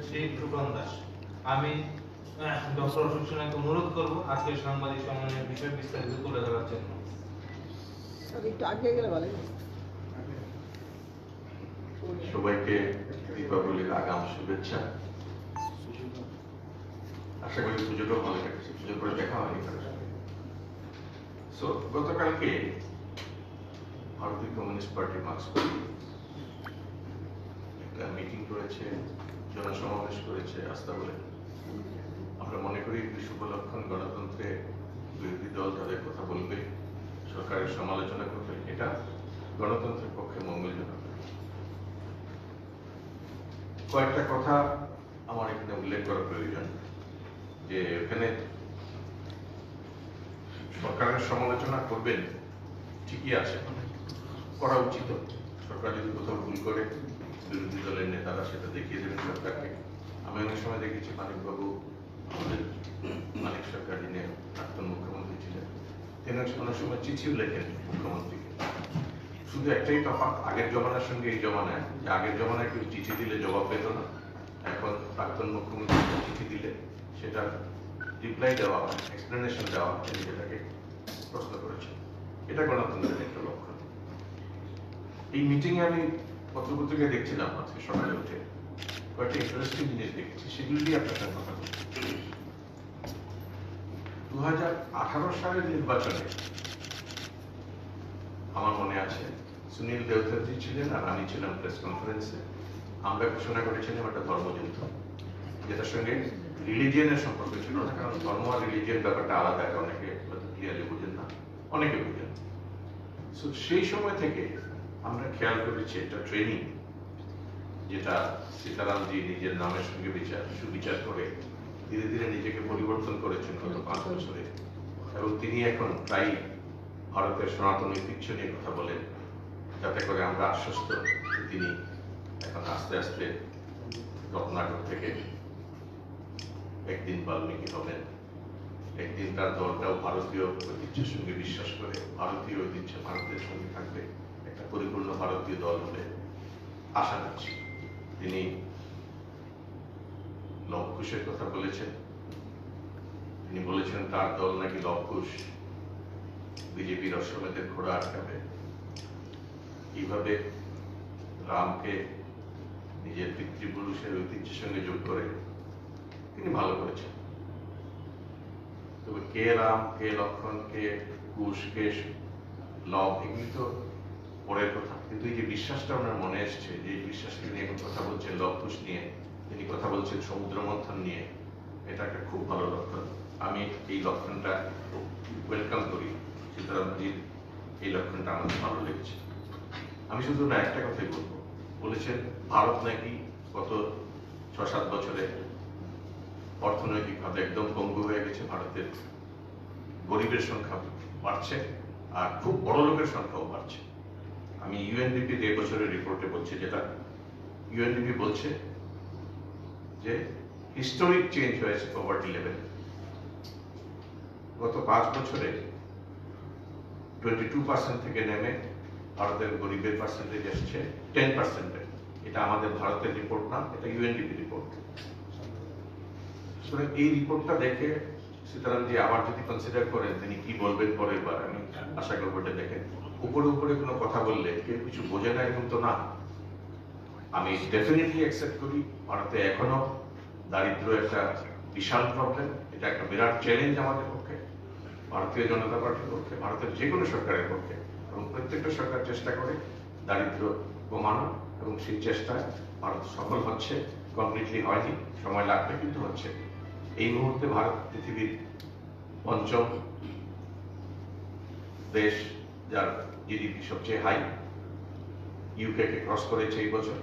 শ্রী দাস। আমি ডক্টর অশোক সিনহাকে অনুরোধ করব আজকের সাংবাদিক সম্মেলনের বিষয় বিস্তারিত তুলে ধরার জন্য। সবাইকে দীপাবলির আগাম শুভেচ্ছা। আশা করি পুজোটাও ভালো কেটেছে, পুজোর পরে দেখা হয়নি। গতকালকে ভারতীয় কমিউনিস্ট পার্টি মার্কসবাদী একটা মিটিং করেছে, জনসমাবেশ করেছে আস্থা বলে। আমরা মনে করি শুভলক্ষণ গণতন্ত্রে বিরোধী দল যাদের কথা বলবে, সরকারের সমালোচনা করবে, এটা গণতন্ত্রের পক্ষে মঙ্গলজনক। কয়েকটা কথা আমার এখানে উল্লেখ করা প্রয়োজন, যে এখানে সরকারের সমালোচনা করবেন ঠিকই আছে, করা উচিত। সরকার যদি কোথাও ভুল করে বিরোধী দলের নেতারা সেটা দেখিয়ে দেবেন সরকারকে। আমি অনেক সময় দেখেছি মানিকবাবু, আমাদের মানিক সরকার, যিনি প্রাক্তন মুখ্যমন্ত্রী ছিলেন, তিনি অনেক সময় চিঠিও লেখেন মুখ্যমন্ত্রীকে। শুধু একটাই তফাৎ আগের জমানার সঙ্গে এই জমানায়, যে আগের জমানায় কেউ চিঠি দিলে জবাব পেত না, এখন প্রাক্তন মুখ্যমন্ত্রী চিঠি দিলে সেটা রিপ্লাই দেওয়া হয়, এক্সপ্লেনেশন দেওয়া হয়, তিনি যেটাকে প্রশ্ন করেছেন। এটা গণতন্ত্রের একটা লক্ষণ। এই মিটিংয়ে আমি পত্রপত্রিকায় দেখছিলাম আজকে সকালে উঠে, কয়েকটা ইন্টারেস্টিং জিনিস দেখেছি, সেগুলি দিয়ে আপনার সাথে কথা বলছি। 2018 সালের নির্বাচনে আমার মনে আছে সুনীল দেওধরজি ছিলেন আর আমি ছিলাম প্রেস কনফারেন্সে। আমরা ঘোষণা করেছিলাম একটা ধর্মযুদ্ধ, যেটার সঙ্গে রিলিজিয়নের সম্পর্ক ছিল না, কারণ ধর্ম আর রিলিজিয়ন ব্যাপারটা আলাদা, অনেকে ক্লিয়ারলি বুঝেন না, অনেকে বুঝেন। সেই সময় থেকে আমরা খেয়াল করেছি একটা ট্রেনিং, যেটা সীতারামজি নিজের নামের সঙ্গে সুবিচার করে ধীরে ধীরে নিজেকে পরিবর্তন করেছেন গত 5 বছরে, এবং তিনি এখন প্রায় ভারতের সনাতন ঐতিহ্য নিয়ে কথা বলেন, যাতে করে আমরা আশ্বস্ত তিনি এখন আস্তে আস্তে রত্নাকর থেকে একদিন বাল্মীকি হবেন, একদিন তার দলটাও ভারতীয় ঐতিহ্যের সঙ্গে বিশ্বাস করে ভারতীয় ঐতিহ্য ভারতের সঙ্গে থাকবে, একটা পরিপূর্ণ ভারতীয় দল হবে আশা করছি। তিনি লবকুশের কথা বলেছেন, তিনি বলেছেন তার দল নাকি লবকুশ বিজেপির অশ্বমেধের ঘোড়া আটকাবে। কিভাবে রামকে নিজের পিতৃপুরুষের ঐতিহ্যের সঙ্গে যোগ করে তিনি ভালো করেছেন। তবে কে রাম, কে লক্ষণ, কে কুশ, কে লব, এগুলি তো পরের কথা, কিন্তু এই যে বিশ্বাসটা ওনার মনে এসছে, যে বিশ্বাসকে নিয়ে এখন কথা বলছেন, লবকুশ নিয়ে তিনি কথা বলছেন, সমুদ্র মন্থন নিয়ে, এটা একটা খুব ভালো লক্ষণ। আমি এই লক্ষণটা ওয়েলকাম করি। সীতারামজির এই লক্ষণটা আমাদের ভালো লেগেছে। আমি শুধু না একটা কথাই বলবো, বলেছেন ভারত নাকি গত 6-7 বছরে অর্থনৈতিকভাবে একদম পঙ্গু হয়ে গেছে, ভারতের গরিবের সংখ্যা বাড়ছে আর খুব বড় লোকের সংখ্যাও বাড়ছে। আমি ইউএনডিপির এই বছরের রিপোর্টে বলছি, যেটা ইউএনডিপি বলছে যে হিস্টোরিক চেঞ্জ হয়েছে পভার্টি লেভেল। গত 5 বছরে 22% থেকে নেমে ভারতের গরিবের পার্সেন্টেজ এসছে 10%। এটা আমাদের ভারতের রিপোর্ট না, এটা ইউএনডিপি রিপোর্ট। এই রিপোর্টটা দেখে সীতারামজি আবার যদি কনসিডার করেন তিনি কি বলবেন পরের বার, আমি আশা করবো এটা দেখেন। উপরে উপরে কোনো কথা বললে কেউ কিছু বোঝে না এরকম তো না। আমি ডেফিনেটলি অ্যাকসেপ্ট করি ভারতে এখনো দারিদ্র্য একটা বিশাল প্রবলেম, এটা একটা বিরাট চ্যালেঞ্জ আমাদের পক্ষে, ভারতীয় জনতা পার্টির পক্ষে, ভারতের যে কোনো সরকারের পক্ষে, এবং প্রত্যেকটা সরকার চেষ্টা করে দারিদ্র্য কমানো, এবং সেই চেষ্টায় ভারত সফল হচ্ছে। কমপ্লিটলি হয়নি, সময় লাগবে, কিন্তু হচ্ছে। এই মুহূর্তে ভারত পৃথিবীর 5ম দেশ, যার জিডিপি সবচেয়ে হাই, ইউকে কে ক্রস করেছে এই বছর।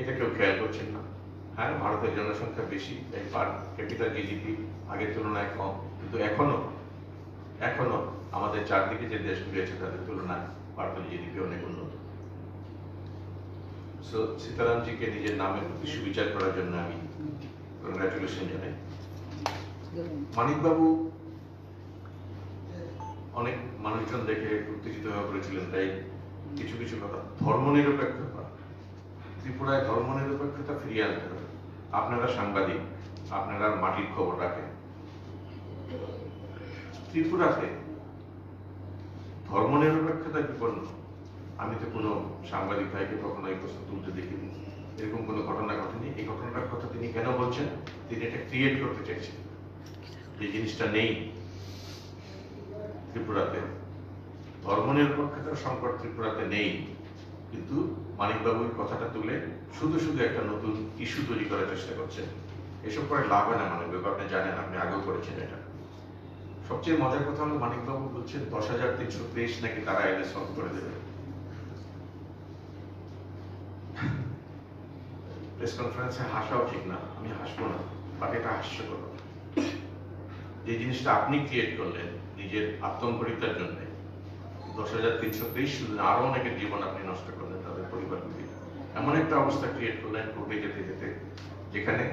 এটা কেউ খেয়াল করছেন না। হ্যাঁ, ভারতের জনসংখ্যা বেশি, তাই পার ক্যাপিটাল জিডিপি আগের তুলনায় কম, কিন্তু এখনো আমাদের চারদিকে যে দেশগুলি আছে তাদের তুলনায় ভারতের জিডিপি অনেক উন্নত। সীতারামজিকে নিজের নামের প্রতি সুবিচার করার জন্য আমি কংগ্রাচুলেশন জানাই। মানিকবাবু অনেক মানুষজন দেখে উত্তেজিত হয়ে পড়েছিলেন, তাই কিছু কথা, ধর্মনিরপেক্ষতা, ত্রিপুরায় ধর্মনিরপেক্ষতা ফিরিয়ে আনতে হবে। আপনারা সাংবাদিক, আপনারা মাটির খবর রাখেন। ত্রিপুরাতে ধর্মনিরপেক্ষতা বিপন্ন আমি তো কোনো সাংবাদিক ভাইকে কখনো এই প্রশ্ন তুলতে দেখিনি। এরকম কোনো ঘটনা ঘটেনি। এই ঘটনাটার কথা তিনি কেন বলছেন? তিনি এটা ক্রিয়েট করতে চাইছেন, যে জিনিসটা নেই ত্রিপুরাতে। ধর্মনিরপেক্ষতার সংকট ত্রিপুরাতে নেই, কিন্তু মানিকবাবুর কথাটা তুলে শুধু শুধু একটা নতুন ইস্যু তৈরি করার চেষ্টা করছেন। এসব করে লাভ হয় না মানিকবাবু, আপনি জানেন, আপনি আগেও করেছেন এটা। সবচেয়ে মজার কথা হলো মানিকবাবু বলছেন 10,323 নাকি তারা এলে সলভ করে দেবে। প্রেস কনফারেন্সে হাসাও ঠিক না, আমি হাসবো না, বাট এটা হাস্যকর। যে জিনিসটা আপনি ক্রিয়েট করলেন নিজের আত্মম্পরিতার জন্য, 10,323 শুধু না, আরো অনেকের জীবন আপনি নষ্ট করলেন, তাদের পরিবারগুলি। এমন একটা অবস্থা ক্রিয়েট করলেন কোর্টে যেতে যেতে, যেখানে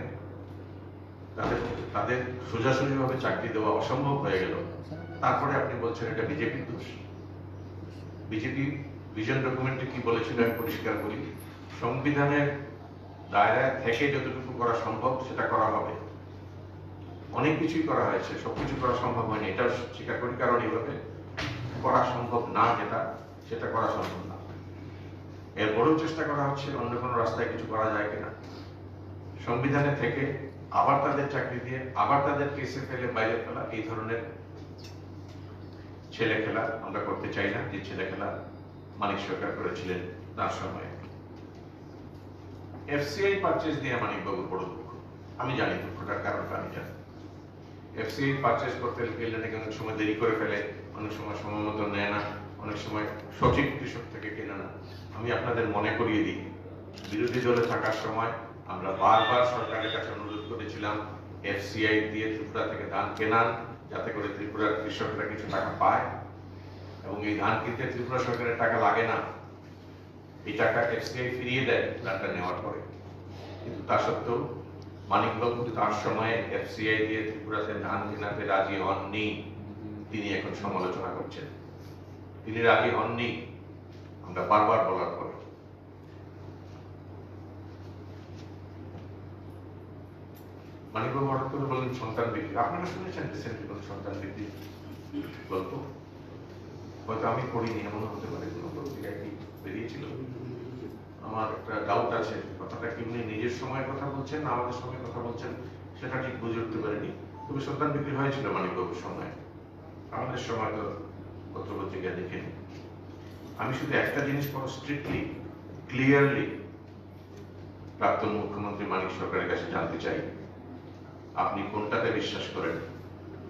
তাদের সোজাসুজি ভাবে চাকরি দেওয়া অসম্ভব হয়ে গেল। তারপরে আপনি বলছেন এটা বিজেপির দোষ। বিজেপি ভিশন ডকুমেন্টে কি বলেছিল আমি পরিষ্কার করি, সংবিধানের দায়রায় থেকে যতটুকু করা সম্ভব সেটা করা হবে। অনেক কিছুই করা হয়েছে, সবকিছু করা সম্ভব হয়নি, এটা স্বীকার করি, কারণ এইভাবে করা সম্ভব না, সেটা করা সম্ভব না। এরপরেও চেষ্টা করা হচ্ছে অন্য কোনো রাস্তায় কিছু করা যায় কিনা। সংবিধানে থেকে আবার তাদের চাকরি দিয়ে আবার তাদের কেসে ফেলে বাইরে ফেলা, এই ধরনের ছেলে খেলা আমরা করতে চাই না। যে ছেলে খেলা মানিক সরকার করেছিলেন তার সময়ে। এফসিআই পারচেজ নিয়ে মানিকবাবুর বড় দুঃখ। আমি জানি দুঃখটার কারণটা, আমি জানি। এফসিআই পারচেজ করতে গেলে নাকি অনেক সময় দেরি করে ফেলে, অনেক সময় সময় মতো নেয় না, অনেক সময় সঠিক কৃষক থেকে কেনে না। আমি আপনাদের মনে করিয়ে দিই, বিরোধী দলে থাকার সময় আমরা বারবার সরকারের কাছে অনুরোধ করেছিলাম এফসিআই দিয়ে ত্রিপুরা থেকে ধান কেনান, যাতে করে ত্রিপুরার কৃষকরা কিছু টাকা পায়, এবং এই ধান কিনতে ত্রিপুরা সরকারের টাকা লাগে না, এই টাকা এফসিআই ফিরিয়ে দেয় ধানটা নেওয়ার পরে। কিন্তু তা সত্ত্বেও মানিকবাবু তার সময়ে এফসিআই দিয়ে ত্রিপুরাতে ধান কেনাতে রাজি হননি। তিনি এখন সমালোচনা করছেন, তিনি রাজি হননি আমরা বারবার বলার পরে। মানিকবাবু হঠাৎ করে বললেন সন্তান বৃদ্ধি। আপনারা শুনেছেন রিসেন্টলি কোনো সন্তান বৃদ্ধি গল্প? হয়তো আমি পড়িনি, এমন হতে পারে, কোনো পত্রিকায় কি বেরিয়েছিল। আমার একটা ডাউট আছে, কথাটা কি উনি নিজের সময়ের কথা বলছেন না আমাদের সময় কথা বলছেন সেটা ঠিক বুঝে উঠতে পারিনি। তবে সন্তান বৃদ্ধি হয়েছিল মানিকবাবুর সময়, আমাদের সময় তো পত্রপত্রিকায় দেখিনি। আমি শুধু একটা জিনিস বড় স্ট্রিক্টলি ক্লিয়ারলি প্রাক্তন মুখ্যমন্ত্রী মানিক সরকারের কাছে জানতে চাই, আপনি কোনটাতে বিশ্বাস করেন,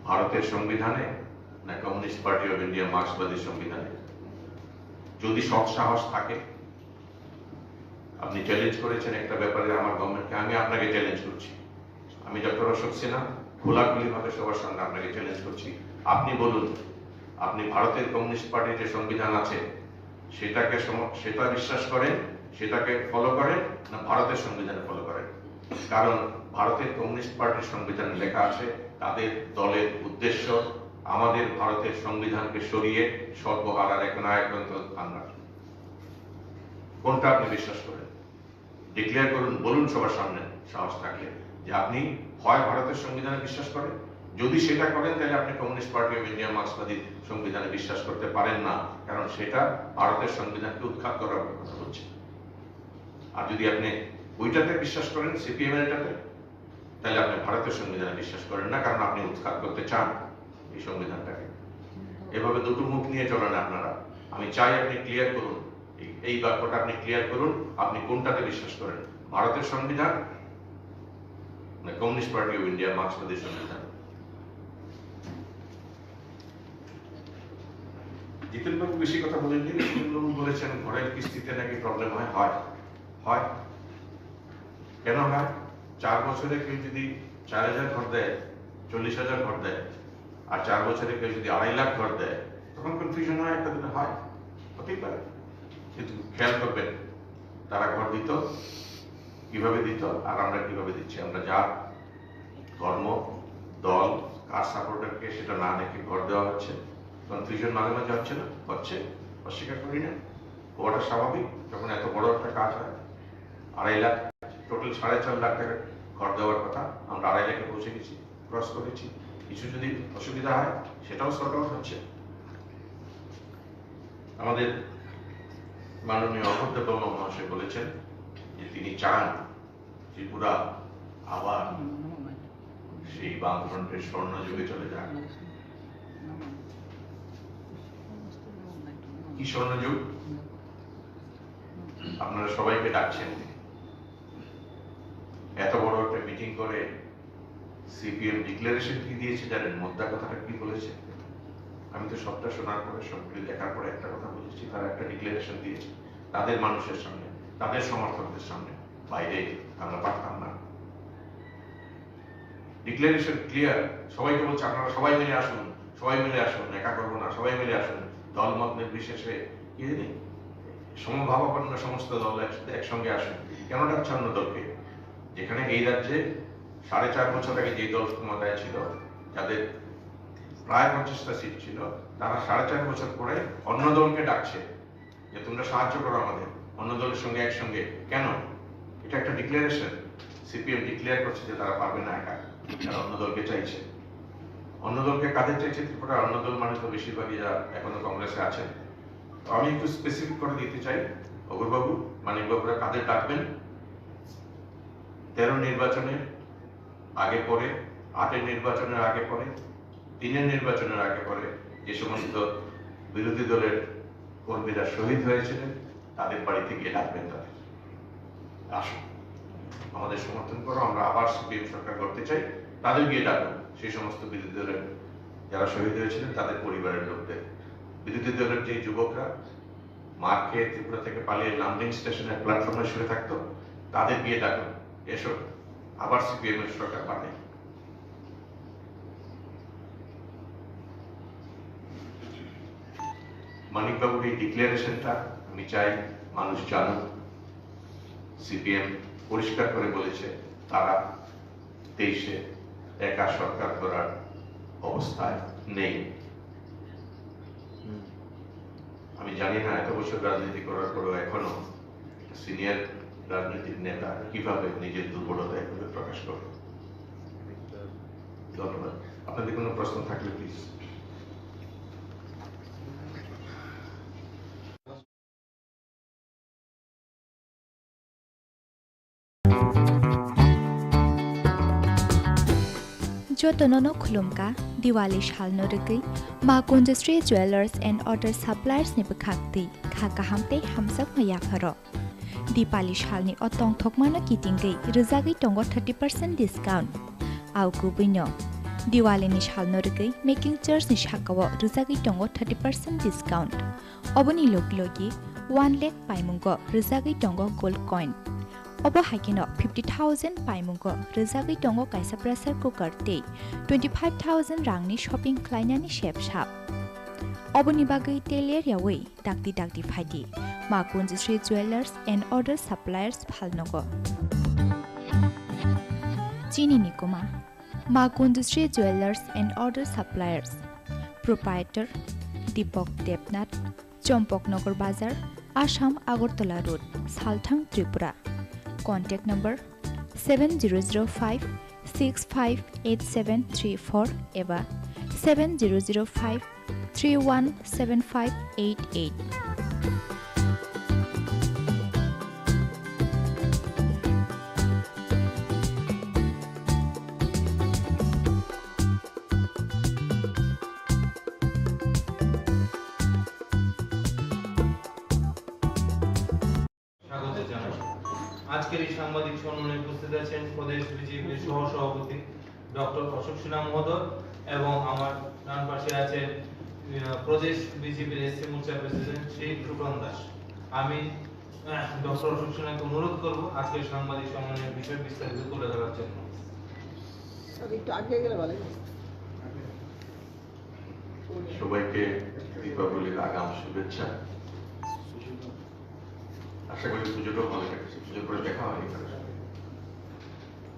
ভারতের সংবিধানে না কমিউনিস্ট পার্টি অফ ইন্ডিয়া মার্ক্সবাদী সংবিধানে? যদি সৎ সাহস থাকে, আপনি চ্যালেঞ্জ করেছেন একটা ব্যাপারে আমার গভর্নমেন্টকে, আমি আপনাকে চ্যালেঞ্জ করছি, আমি ডক্টর সিনহা খোলাখুলি ভাবে সবার সামনে আপনাকে চ্যালেঞ্জ করছি, আপনি বলুন, আপনি ভারতের কমিউনিস্ট পার্টির যে সংবিধান আছে সেটা বিশ্বাস করেন, সেটাকে ফলো করেন, না ভারতের সংবিধানে ফলো করেন? কারণ ভারতের কমিউনিস্ট পার্টির সংবিধানে লেখা আছে তাদের দলের উদ্দেশ্য আমাদের ভারতের সংবিধানকে সরিয়ে সর্বহারার এক নায়কতন্ত্র আনার। কোনটা আপনি বিশ্বাস করেন? ডিক্লেয়ার করুন, বলুন সবার সামনে সাহস থাকলে যে আপনি হয় ভারতের সংবিধানে বিশ্বাস করেন, যদি সেটা করেন তাহলে আপনি কমিউনিস্ট পার্টি অফ ইন্ডিয়া মার্ক্সবাদী সংবিধানে বিশ্বাস করতে পারেন না, কারণ সেটা ভারতের সংবিধানকে উৎখাত করার কথা বলছে। আর যদি আপনি ওইটাতে বিশ্বাস করেন, সিপিএম এটাতে, তাহলে আপনি ভারতের সংবিধানে বিশ্বাস করেন না, কারণ আপনি উৎখাত করতে চান এই সংবিধানটাকে। এভাবে দুটো মুখ নিয়ে চলেন আপনারা। আমি চাই আপনি ক্লিয়ার করুন, এই বাক্যটা আপনি ক্লিয়ার করুন, আপনি কোনটাতে বিশ্বাস করেন, ভারতের সংবিধান না কমিউনিস্ট পার্টি অফ ইন্ডিয়া মার্ক্সবাদী সংবিধান? জিতেন বাবু বেশি কথা বলেননি, জিতেন বলেছেন ঘরের কিস্তিতে নাকি প্রবলেম হয়। হয় কেন হয়? 4 বছরে কেউ যদি 4,000 ঘর দেয়, 40,000 ঘর দেয়, আর 4 বছরে কেউ যদি 2.5 লাখ ঘর দেয়, তখন কনফিউশন হয়, একটা দিনে হয়, হতেই পারে। কিন্তু খেয়াল করবেন তারা ঘর দিত কিভাবে দিত আর আমরা কিভাবে দিচ্ছি। আমরা যার ধর্ম, দল, কার সাপোর্টারকে সেটা না দেখে ঘর দেওয়া হচ্ছে। কনফিউশন মাঝে মাঝে হচ্ছে না? হচ্ছে, অস্বীকার করি না, হওয়াটা স্বাভাবিক। যখন এত বড় একটা কাজ হয়, 2.5 লাখ, টোটাল 4.5 লাখ টাকা ঘর দেওয়ার কথা, আমরা 2.5 লাখে পৌঁছে গেছি, ক্রস করেছি। কিছু যদি অসুবিধা হয় সেটাও সর্ট আউট হচ্ছে। আমাদের মাননীয় অভ্যর্থনা মহাশয় বলেছেন যে তিনি চান ত্রিপুরা আবার সেই বামফ্রন্টের স্বর্ণযুগে চলে যাক। কি স্বর্ণযুগ? আপনারা সবাইকে ডাকছেন, এত বড় একটা মিটিং করে সিপিএম ডিক্লারেশন কি দিয়েছে জানেন? মোদ্দা কথাটা কি বলেছে? আমি তো সবটা শোনার পরে, সবগুলি দেখার পরে একটা কথা বুঝেছি, তারা একটা ডিক্লারেশন দিয়েছে তাদের মানুষের সামনে, তাদের সমর্থকদের সামনে, বাইরে আমরা পারতাম না। ডিক্লারেশন ক্লিয়ার, সবাইকে বলছে আপনারা সবাই মিলে আসুন, সবাই মিলে আসুন, একা করবো না, সবাই মিলে আসুন, দলমত নির্বিশেষে কি জানি সমভাবাপন্ন সমস্ত দল একসঙ্গে আসুন। কেন ডাকছে অন্য দলকে? যেখানে এই রাজ্যে 4.5 বছর আগে যে দল ক্ষমতায় ছিল, যাদের প্রায় 50টা সিট ছিল, তারা 4.5 বছর পরে অন্য দলকে ডাকছে যে তোমরা সাহায্য করো আমাদের, অন্য দলের সঙ্গে একসঙ্গে। কেন? এটা একটা ডিক্লারেশন। সিপিএম ডিক্লেয়ার করছে যে তারা পারবে না একা, তারা অন্য দলকে চাইছে। অন্য দলকে কাদের চাইছে ত্রিপুরা? অন্য দল মানে তো বেশিরভাগই যারা এখনো কংগ্রেসে আছেন। তো আমি একটু স্পেসিফিক করে দিতে চাই, অগ্রবাবু, মানিকবাবুরা কাদের ডাকবেন? 13 নির্বাচনের আগে পরে, 8 নির্বাচনের আগে পরে, 3 নির্বাচনের আগে পরে যে সমস্ত বিরোধী দলের কর্মীরা শহীদ হয়েছিলেন, তাদের বাড়িতে গিয়ে ডাকবেন তাদের। আসুন, আমাদের সমর্থন করো, আমরা আবার সিপিএম সরকার করতে চাই, তাদের গিয়ে ডাকবেন। সেই সমস্ত বিরোধী দলের যারা শহীদ হয়েছিলেন তাদের পরিবারের লোকদের। বিরোধী দলের যে যুবকরা মার খেয়ে ত্রিপুরা থেকে পালিয়ে লামডিং স্টেশনের প্ল্যাটফর্মে শুয়ে থাকতো, তাদের গিয়ে ডাকুন, এসো আবার সিপিএম এর সরকার বানাই। মানিকবাবুর এই ডিক্লারেশনটা আমি চাই মানুষ জানুক। সিপিএম পরিষ্কার করে বলেছে তারা 23-এ একা সরকার করার অবস্থায় নেই। আমি জানি না এত বছর রাজনীতি করার পরেও এখনো সিনিয়র রাজনৈতিক নেতা কিভাবে নিজের দুর্বলতা এভাবে প্রকাশ করে। ধন্যবাদ। আপনাদের কোনো প্রশ্ন থাকলে please. Jotonono khulumka Diwali shalno rugui ma Kunjustri Jewelers and Other Suppliers ni bekhakti khakahamte hamsak maya pharo Dipali shalni otong thokmano kitingei rizagi tongo 30% discount au kubinyo Diwali ni shalno rugui making charge ni shakawo rizagi tongo 30% discount oboni logi 1 lakh paimungo rizagi tongo gold coin Obo haikino 50,000 paimungo rizagi tongo kaisa pressure cooker te 25,000 rangni shopping Khlainani shape shop. Obo ni bagai teler yawi dakti phaidi ma Kunjustri Jewelers and Other Suppliers phalnogo. Chini nikoma ma Kunjustri Jewelers and Other Suppliers. Proprietor Deepak Debnath, Chompoknagar Bazar, Assam Agartala Road, Salthang, Tripura. Contact number 7005 658734 eba 7005 317588. আজকের এই সাংবাদিক সম্মেলনে উপস্থিত আছেন প্রদেশ বিজেপির সহ সভাপতি doctor Ashok মহোদয় এবং আমার ডান পাশে আছেন প্রদেশ বিজেপির এসসি মোর্চা প্রেসিডেন্ট শ্রী সুপ্রণ দাস। আমি ডক্টর অশোক সিনহাকে অনুরোধ করব আজকের সাংবাদিক সম্মেলনের বিষয় বিস্তারিত তুলে ধরার জন্য। সবাইকে দীপাবলির আগাম শুভেচ্ছা। আশা করি পুজোটাও ভালো কাটছে, পুজোর পরে দেখা হয়নি।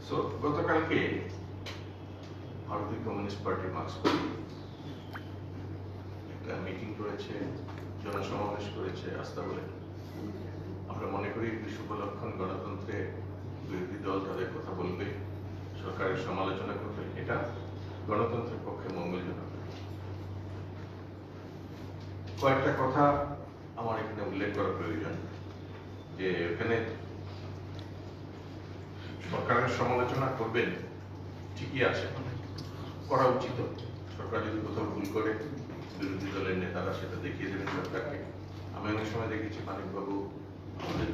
সো গতকালকে ভারতীয় কমিউনিস্ট পার্টির মার্ক্সবাদী একটা মিটিং করেছে, জনসমাবেশ করেছে আস্থা বলে। আমরা মনে করি শুভলক্ষণ, গণতন্ত্রে বিরোধী দল তাদের কথা বলবে, সরকারের সমালোচনা করবেন, এটা গণতন্ত্রের পক্ষে মঙ্গলজনক। কয়েকটা কথা আমার এখানে উল্লেখ করা প্রয়োজন, যে এখানে সরকারের সমালোচনা করবেন ঠিকই আছে, করা উচিত। সরকার যদি কোথাও ভুল করে বিরোধী দলের নেতারা সেটা দেখিয়ে দেবেন সরকারকে। আমি অনেক সময় দেখেছি মানিকবাবু, আমাদের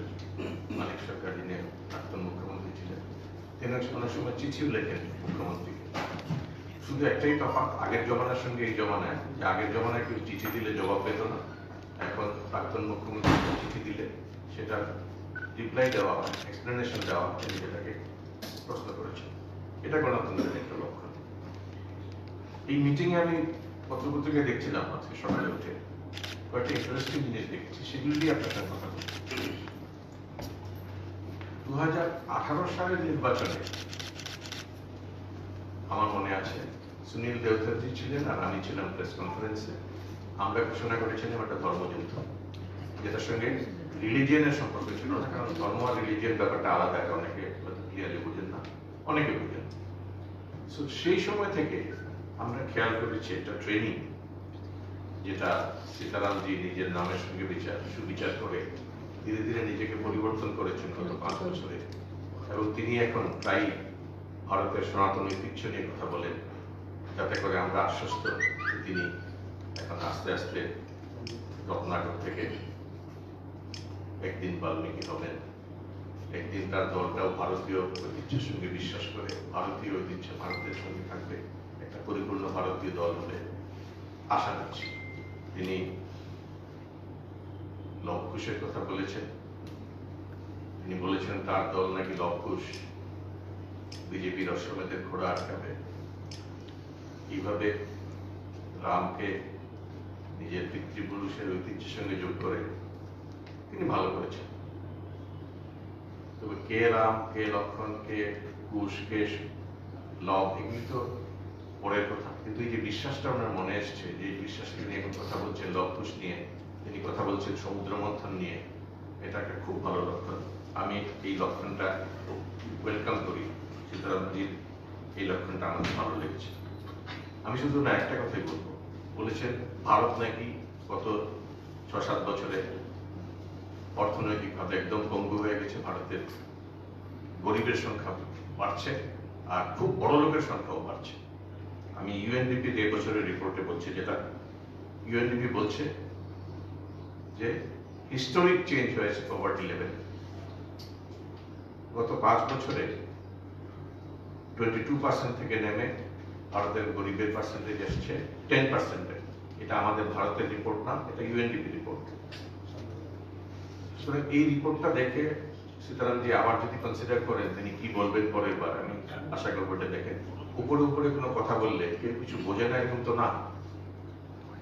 মানিক সরকার, যিনি প্রাক্তন মুখ্যমন্ত্রী ছিলেন, তিনি অনেক সময় চিঠিও লেখেন মুখ্যমন্ত্রীকে। শুধু একটাই তফাৎ আগের জমানার সঙ্গে এই জমানায়, যে আগের জমানায় কেউ চিঠি দিলে জবাব পেত না, এখন প্রাক্তন মুখ্যমন্ত্রী চিঠি দিলে সেটা রিপ্লাই দেওয়া হয়, এক্সপ্লেনেশন দেওয়া হয়, তিনি যেটাকে প্রশ্ন করেছেন। এটা গণতন্ত্রের একটা লক্ষণ। এই মিটিংয়ে আমি পত্রপত্রিকায় দেখছিলাম আজকে সকালে উঠে, কয়েকটা ইন্টারেস্টিং জিনিস দেখেছি, সেগুলো দিয়ে আপনার সাথে কথা বলছি। 2018 সালের নির্বাচনে আমার মনে আছে সুনীল দেওধরজি ছিলেন আর আমি ছিলাম প্রেস কনফারেন্সে। আমরা ঘোষণা করেছিলাম একটা ধর্মযুদ্ধ, যেটার সঙ্গে রিলিজিয়নের সম্পর্ক ছিল না, কারণ ধর্ম আর রিলিজিয়ন ব্যাপারটা আলাদা, অনেকে ক্লিয়ারলি বুঝেন না, অনেকে বুঝেন। সেই সময় থেকে আমরা খেয়াল করেছি একটা ট্রেনিং, যেটা সীতারামজি নিজের নামের সঙ্গে সুবিচার করে ধীরে ধীরে নিজেকে পরিবর্তন করেছেন গত 5 বছরে, এবং তিনি এখন প্রায় ভারতের সনাতন ঐতিহ্য নিয়ে কথা বলেন, যাতে করে আমরা আশ্বস্ত তিনি এখন আস্তে আস্তে রত্নাকর থেকে একদিন বাল্মীকি হবেন, একদিন তার দলটাও ভারতীয় ঐতিহ্যের সঙ্গে বিশ্বাস করে ভারতীয় ঐতিহ্য ভারতের সঙ্গে থাকবে, একটা পরিপূর্ণ ভারতীয় দল হলে আশা করছি। তিনি লবকুশের কথা বলেছেন, তিনি বলেছেন তার দল নাকি লবকুশ বিজেপির অশ্বমেধের ঘোড়া আটকাবে। এইভাবে রামকে নিজের পিতৃপুরুষের ঐতিহ্যের সঙ্গে যোগ করে তিনি ভালো করেছেন। তবে কে রাম, কে লক্ষণ, কে কুশ, কে লব, এগুলি তো পরের কথা, কিন্তু এই যে বিশ্বাসটা ওনার মনে এসছে, যে বিশ্বাসকে নিয়ে এখন কথা বলছেন লবকুশ নিয়ে, তিনি কথা বলছেন সমুদ্র মন্থন নিয়ে, এটা একটা খুব ভালো লক্ষণ। আমি এই লক্ষণটা ওয়েলকাম করি, সীতারামজির এই লক্ষণটা আমার ভালো লেগেছে। আমি শুধু না একটা কথাই বলবো, বলেছেন ভারত নাকি গত 6-7 বছরে অর্থনৈতিকভাবে একদম পঙ্গু হয়ে গেছে, ভারতের গরিবের সংখ্যা বাড়ছে আর খুব বড় লোকের সংখ্যাও বাড়ছে। আমি ইউএনডিপির এই বছরের রিপোর্টে বলছি, যেটা ইউএনডিপি বলছে যে হিস্টোরিক চেঞ্জ হয়েছে পভার্টি লেভেল। গত 5 বছরে 22% থেকে নেমে ভারতের গরিবের পার্সেন্টেজ এসছে 10%। এটা আমাদের ভারতের রিপোর্ট না, এটা ইউএনডিপি রিপোর্ট। সুতরাং এই রিপোর্টটা দেখে সীতারামজি আবার যদি কনসিডার করেন তিনি কি বলবেন পরের বার, আমি আশা করবো এটা দেখেন। উপরে উপরে কোনো কথা বললে কেউ কিছু বোঝে না এরকম তো না।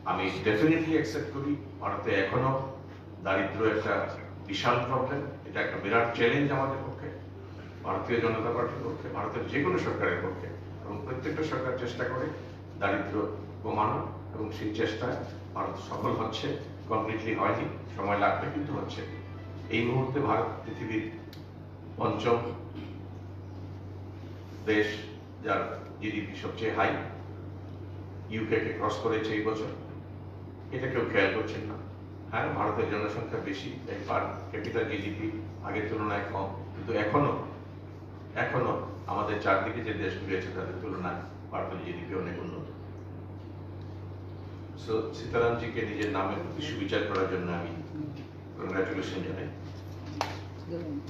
আমি ডেফিনেটলি অ্যাকসেপ্ট করি ভারতে এখনো দারিদ্র একটা বিশাল প্রবলেম, এটা একটা বিরাট চ্যালেঞ্জ আমাদের পক্ষে, ভারতীয় জনতা পার্টির পক্ষে, ভারতের যে কোনো সরকারের পক্ষে, এবং প্রত্যেকটা সরকার চেষ্টা করে দারিদ্র কমানো, এবং সেই চেষ্টায় ভারত সফল হচ্ছে। কমপ্লিটলি হয়নি, সময় লাগবে, কিন্তু হচ্ছে। এই মুহূর্তে ভারত পৃথিবীর 5ম দেশ, যার জিডিপি সবচেয়ে হাই, ইউকে কে ক্রস করেছে এই বছর। এটা কেউ খেয়াল করছেন না। হ্যাঁ, ভারতের জনসংখ্যা বেশি, তাই পার ক্যাপিটাল জিডিপি আগের তুলনায় কম, কিন্তু এখনো আমাদের চারদিকে যে দেশগুলি আছে তাদের তুলনায় ভারতের জিডিপি অনেক উন্নত। সো সীতারামজিকে নিজের নামের প্রতি সুবিচার করার জন্য আমি কংগ্রাচুলেশন জানাই।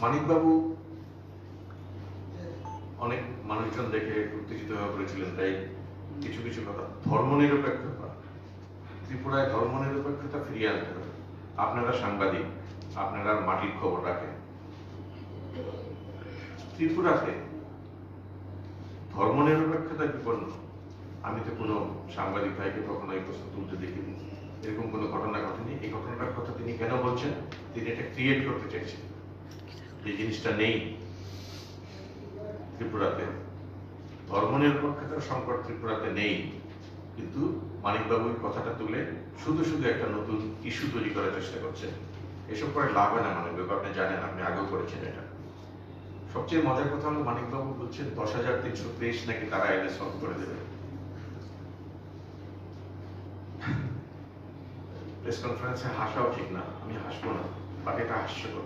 মানিকবাবু অনেক মানুষজন দেখে উত্তেজিত হয়ে পড়েছিলেন, তাই কিছু কিছু কথা। ধর্মনিরপেক্ষতা, ত্রিপুরায় ধর্মনিরপেক্ষতা ফিরিয়ে আনতে হবে। আপনারা সাংবাদিক, আপনারা মাটির খবর রাখেন। ত্রিপুরাতে ধর্মনিরপেক্ষতা বিপন্ন, আমি তো কোনো সাংবাদিক ভাইকে কখনো এই প্রশ্ন তুলতে দেখিনি। এরকম কোনো ঘটনা ঘটেনি। এই ঘটনাটার কথা তিনি কেন বলছেন? তিনি এটা ক্রিয়েট করতে চাইছেন, যে জিনিসটা নেই ত্রিপুরাতে। ধর্মনিরপেক্ষতার সংকট ত্রিপুরাতে নেই, কিন্তু মানিকবাবুর কথাটা তুলে শুধু শুধু একটা নতুন ইস্যু তৈরি করার চেষ্টা করছেন। এসব করে লাভ হয় না মানিকবাবু, আপনি জানেন, আপনি আগেও করেছেন এটা। সবচেয়ে মজার কথা হলো মানিকবাবু বলছেন 10,323 নাকি তারা এলে সলভ করে দেবে। প্রেস কনফারেন্সে হাসাও ঠিক না, আমি হাসবো না, বাট এটা হাস্যকর।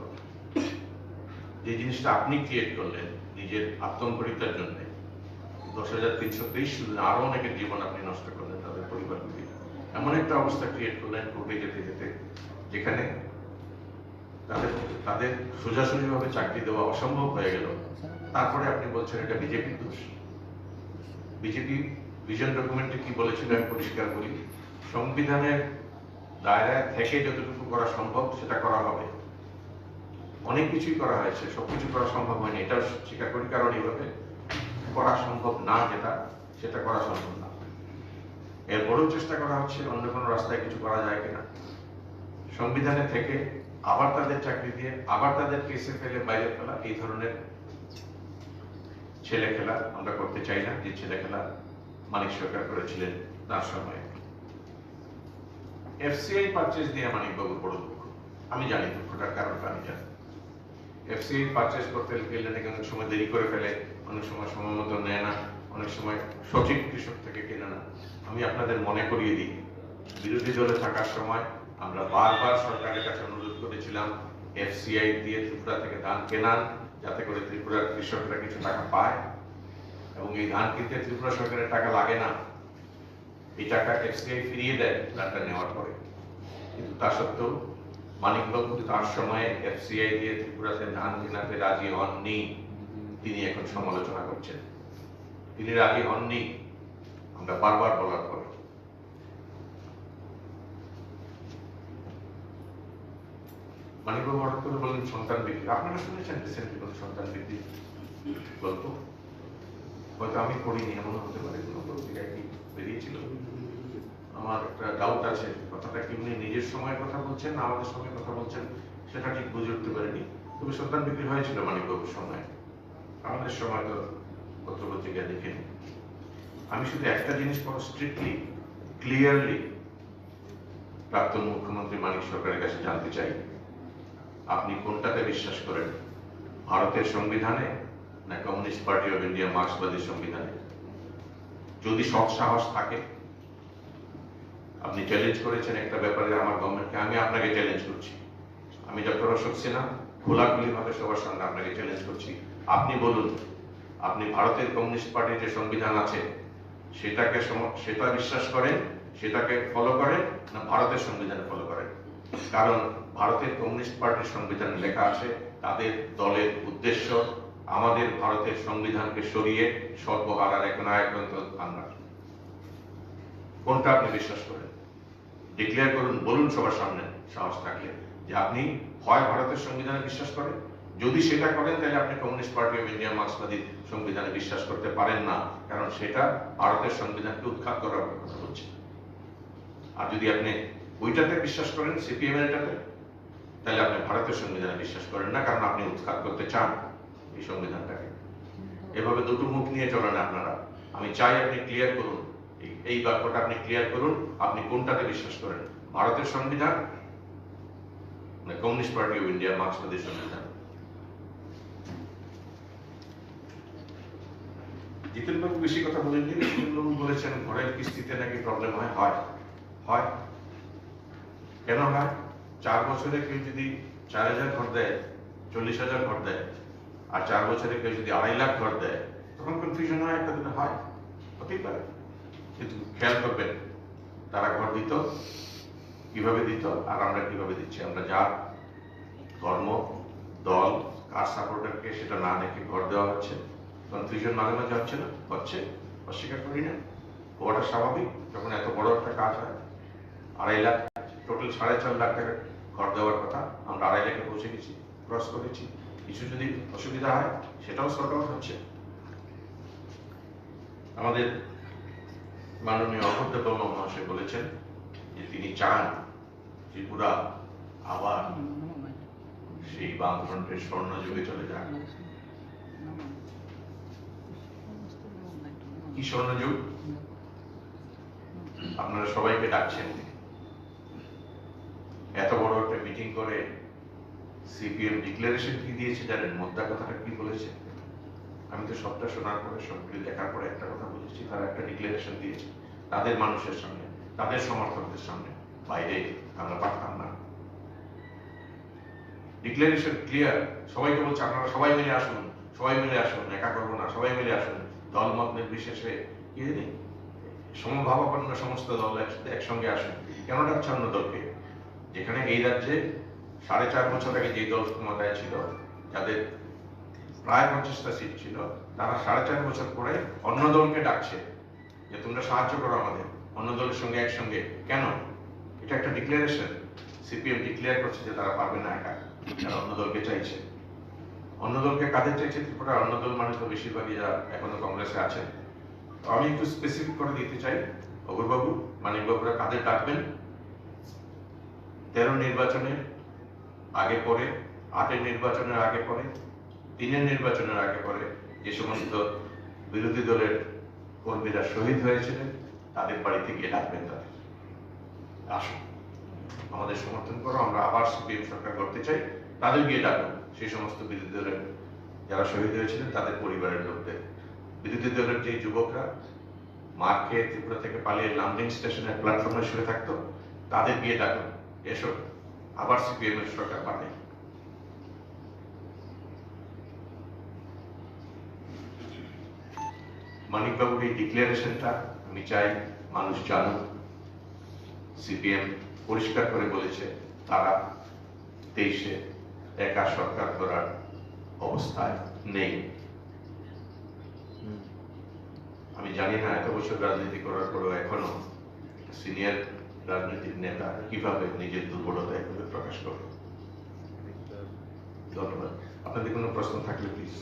যে জিনিসটা আপনি ক্রিয়েট করলেন নিজের আত্মম্পরিতার জন্য, 10,323 শুধু না, আরো অনেকের জীবন আপনি নষ্ট করলেন, তাদের পরিবারগুলি এমন একটা অবস্থা ক্রিয়েট করলেন কোর্টে যেতে যেতে, যেখানে তাদের সোজাসুজি ভাবে চাকরি দেওয়া অসম্ভব হয়ে গেল। তারপরে আপনি বলছেন এটা বিজেপির দোষ। বিজেপি ভিশন ডকুমেন্টে কি বলেছিল আমি পরিষ্কার বলি, সংবিধানের দায়রায় থেকে যতটুকু করা সম্ভব সেটা করা হবে। অনেক কিছুই করা হয়েছে, সবকিছু করা সম্ভব হয়নি, এটা স্বীকার করি, কারণ এইভাবে করা সম্ভব না, সেটা করা সম্ভব না। এরপরেও চেষ্টা করা হচ্ছে অন্য কোনো রাস্তায় কিছু করা যায় কিনা। সংবিধানে থেকে আবার তাদের চাকরি দিয়ে আবার তাদের কেসে ফেলে বাইরে ফেলা, এই ধরনের ছেলে খেলা আমরা করতে চাই না, যে ছেলে খেলা মানিক সরকার করেছিলেন তার সময়ে। এফসিআই পারচেজ দিয়ে মানিকবাবুর বড় দুঃখ, আমি জানি দুঃখটার কারণটা আমি জানি। এফসিআই পারচেজ করতে গেলে নাকি অনেক সময় দেরি করে ফেলে, অনেক সময় সময় মতো নেয় না, অনেক সময় সঠিক কৃষক থেকে কেনে না। আমি আপনাদের মনে করিয়ে দিই, বিরোধী দলে থাকার সময় আমরা বারবার সরকারের কাছে অনুরোধ করেছিলাম এফসিআই দিয়ে ত্রিপুরা থেকে ধান কেনান, যাতে করে ত্রিপুরার কৃষকরা কিছু টাকা পায়, এবং এই ধান কিনতে ত্রিপুরা সরকারের টাকা লাগে না, এই টাকা এফসিআই ফিরিয়ে দেয় ধানটা নেওয়ার পরে। কিন্তু তা সত্ত্বেও মানিকবাবু তার সময়ে এফসিআই দিয়ে ত্রিপুরাতে ধান কেনাতে রাজি হননি। তিনি এখন সমালোচনা করছেন, তিনি রাজি হননি আমরা বারবার বলার পরে। মানিকবাবু হঠাৎ করে বললেন সন্তান বৃদ্ধি। আপনারা শুনেছেন রিসেন্টলি কোনো সন্তান বৃদ্ধি গল্প? হয়তো আমি পড়িনি, এমন হতে পারে কোনো পত্রিকায় কি বেরিয়েছিল। আমার একটা ডাউট আছে, কথাটা কি উনি নিজের সময়ের কথা বলছেন না আমাদের সময় কথা বলছেন সেটা ঠিক বুঝে উঠতে পারিনি। তবে সন্তান বৃদ্ধি হয়েছিল মানিকবাবুর সময়, আমাদের সময় তো পত্রপত্রিকা দেখেনি। আমি শুধু একটা জিনিস বড় স্ট্রিক্টলি ক্লিয়ারলি প্রাক্তন মুখ্যমন্ত্রী মানিক সরকারের কাছে জানতে চাই, আপনি কোনটাতে বিশ্বাস করেন, ভারতের সংবিধানে না কমিউনিস্ট পার্টি অফ ইন্ডিয়া মার্ক্সবাদী সংবিধানে? যদি সৎ সাহস থাকে, আপনি চ্যালেঞ্জ করেছেন একটা ব্যাপারে আমার গভর্নমেন্টকে, আমি আপনাকে চ্যালেঞ্জ করছি, আমি ডক্টর সিনহা খোলাখুলি ভাবে সবার সামনে আপনাকে চ্যালেঞ্জ করছি, আপনি বলুন আপনি ভারতের কমিউনিস্ট পার্টির যে সংবিধান আছে সেটা বিশ্বাস করেন, সেটাকে ফলো করেন না ভারতের সংবিধানে ফলো করেন? কারণ ভারতের কমিউনিস্ট পার্টির সংবিধানে লেখা আছে তাদের দলের উদ্দেশ্য আমাদের ভারতের সংবিধানকে সরিয়ে সর্বহারার এক নায়কতন্ত্র আনার। কোনটা আপনি বিশ্বাস করেন? ডিক্লেয়ার করুন, বলুন সবার সামনে সাহস থাকলে যে আপনি হয় ভারতের সংবিধানে বিশ্বাস করেন, যদি সেটা করেন তাহলে আপনি কমিউনিস্ট পার্টি অফ ইন্ডিয়া মার্ক্সবাদী সংবিধানে বিশ্বাস করতে পারেন না, কারণ সেটা ভারতের সংবিধানকে উৎখাত করার কথা বলছে। আর যদি আপনি ওইটাতে বিশ্বাস করেন, সিপিএম এরটাতে, তাহলে আপনি ভারতের সংবিধানে বিশ্বাস করেন না, কারণ আপনি উৎখাত করতে চান এই সংবিধানটাকে। এভাবে দুটো মুখ নিয়ে চলেন আপনারা। আমি চাই আপনি ক্লিয়ার করুন, এই বাক্যটা আপনি ক্লিয়ার করুন, আপনি কোনটাতে বিশ্বাস করেন, ভারতের সংবিধান না কমিউনিস্ট পার্টি অফ ইন্ডিয়া মার্ক্সবাদী সংবিধান? জিতেনবাবু বেশি কথা বলেননি, জিতেনবাবু বলেছেন ঘরের কিস্তিতে নাকি প্রবলেম হয়। হয় কেন হয়? 4 বছরে কেউ যদি 4,000 ঘর দেয়, 40,000 ঘর দেয়, আর 4 বছরে কেউ যদি 2.5 লাখ ঘর দেয়, তখন কনফিউশন হয়, একটা দিনে হয়, হতেই পারে। কিন্তু খেয়াল করবেন তারা ঘর দিত কিভাবে দিত আর আমরা কিভাবে দিচ্ছি। আমরা যার ধর্ম, দল, কার সাপোর্টারকে সেটা না দেখে ঘর দেওয়া হচ্ছে। কনফিউশন মাঝে মাঝে হচ্ছে না? হচ্ছে, অস্বীকার করি না, হওয়াটা স্বাভাবিক। যখন এত বড় একটা কাজ হয়, 2.5 লাখ, টোটাল 4.5 লাখ টাকা ঘর দেওয়ার কথা, আমরা 2.5 লাখে পৌঁছে গেছি, ক্রস করেছি। কিছু যদি অসুবিধা হয় সেটাও সর্ট আউট হচ্ছে। আমাদের মাননীয় অভ্যর্থ মহাশয় বলেছেন যে তিনি চান ত্রিপুরা আবার সেই বামফ্রন্টের স্বর্ণযুগে চলে যাক। কি স্বর্ণযুগ? আপনারা সবাইকে ডাকছেন, এত বড় একটা মিটিং করে সিপিএম ডিক্লারেশন কি দিয়েছে জানেন? মোদ্দা কথাটা কি বলেছে? আমি তো সবটা শোনার পরে, সবগুলি দেখার পরে একটা কথা বুঝেছি, তারা একটা ডিক্লারেশন দিয়েছে তাদের মানুষের সামনে, তাদের সমর্থকদের সামনে, বাইরে আমরা পারতাম না। ডিক্লারেশন ক্লিয়ার, সবাইকে বলছে আপনারা সবাই মিলে আসুন, সবাই মিলে আসুন, একা করবো না, সবাই মিলে আসুন, দলমত নির্বিশেষে কি জানি সমভাবাপন্ন সমস্ত দল একসঙ্গে আসুন। কেন ডাকছে অন্য দলকে? যেখানে এই রাজ্যে 4.5 বছর আগে যে দল ক্ষমতায় ছিল, যাদের প্রায় 50টা সিট ছিল, তারা 4.5 বছর পরে অন্য দলকে ডাকছে যে তোমরা সাহায্য করো আমাদের, অন্য দলের সঙ্গে একসঙ্গে। কেন? এটা একটা ডিক্লারেশন। সিপিএম ডিক্লেয়ার করছে যে তারা পারবে না একা, তারা অন্য দলকে চাইছে। অন্য দলকে কাদের চাইছে? ত্রিপুরা অন্য দল মানে তো বেশিরভাগই যারা এখনো কংগ্রেসে আছেন। আমি একটু স্পেসিফিক করে দিতে চাই, অগ্রবাবু মানিকবাবুরা কাদের ডাকবেন? 13 নির্বাচনের আগে পরে, 8 নির্বাচনের আগে পরে, 3 নির্বাচনের আগে পরে যে সমস্ত বিরোধী দলের কর্মীরা শহীদ হয়েছিলেন, তাদের বাড়িতে গিয়ে ডাকবেন তাদের, আসুন আমাদের সমর্থন করো, আমরা আবার সিপিএম সরকার করতে চাই, তাদের গিয়ে ডাকুন। সেই সমস্ত বিরোধী দলের যারা শহীদ হয়েছিলেন তাদের পরিবারের লোকদের, বিরোধী দলের যে যুবকরা মার খেয়ে ত্রিপুরা থেকে পালিয়ে লামডিং স্টেশনের প্ল্যাটফর্মে শুয়ে থাকতো, তাদের গিয়ে ডাকুন, এসো আবার সিপিএম এর সরকার পাবে। মানিকবাবুর এই ডিক্লারেশনটা আমি চাই মানুষ জানুক। সিপিএম পরিষ্কার করে বলেছে তারা 23-এ একা সরকার করার অবস্থায় নেই। আমি জানি না এত বছর রাজনীতি করার পরেও এখনো সিনিয়র রাজনৈতিক নেতা কিভাবে নিজের দুর্বলতা এভাবে প্রকাশ করে। ধন্যবাদ। আপনাদের কোনো প্রশ্ন থাকলে please.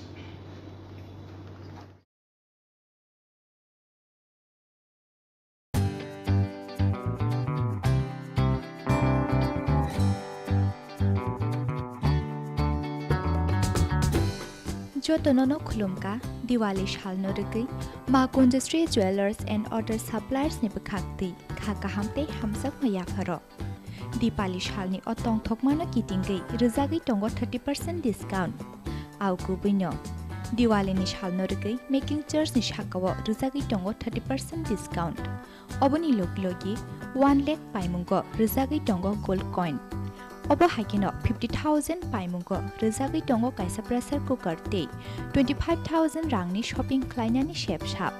Jotonono Khulumka, Diwali Shalno Rwkha, Ma Industry Jewelers and Other Suppliers ni Bkhakti, Khakahamte Hamsak Maya Pharo. Dipali Shalni Otong Thokmano Kitingei, Rizagi Tongo 30% discount. Auku Bino. Diwali ni Shalno Rwkha, Making Chairs ni Shakawo, Rizagi Tongo 30% discount. Oboni Loklogi, 1 lakh Paimungo, Rizagi Tongo Gold Coin. Obo Hakino 50,000 Paimungo, Rizagi Tongo Kaisa Pressure Cooker Day, 25,000 Rangni Shopping Khlaiwi Shape Shop.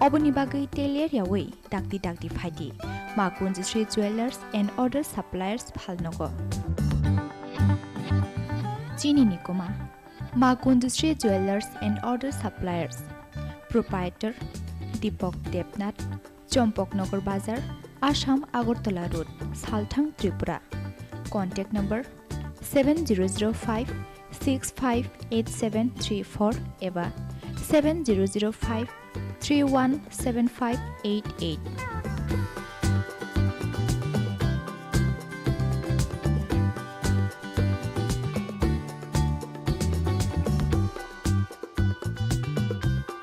Obo Nibagai Tailor Yawi, Dakti Fadi, Ma Industry Jewelers and Other Suppliers Phalnogo. Chini Nikoma, Ma Industry Jewelers and Other Suppliers. Proprietor Deepak Debnath, Chompok Nagar Bazar, Assam Agartala Road, Salthang, Tripura. Contact number 7005658734 eva 7005317588.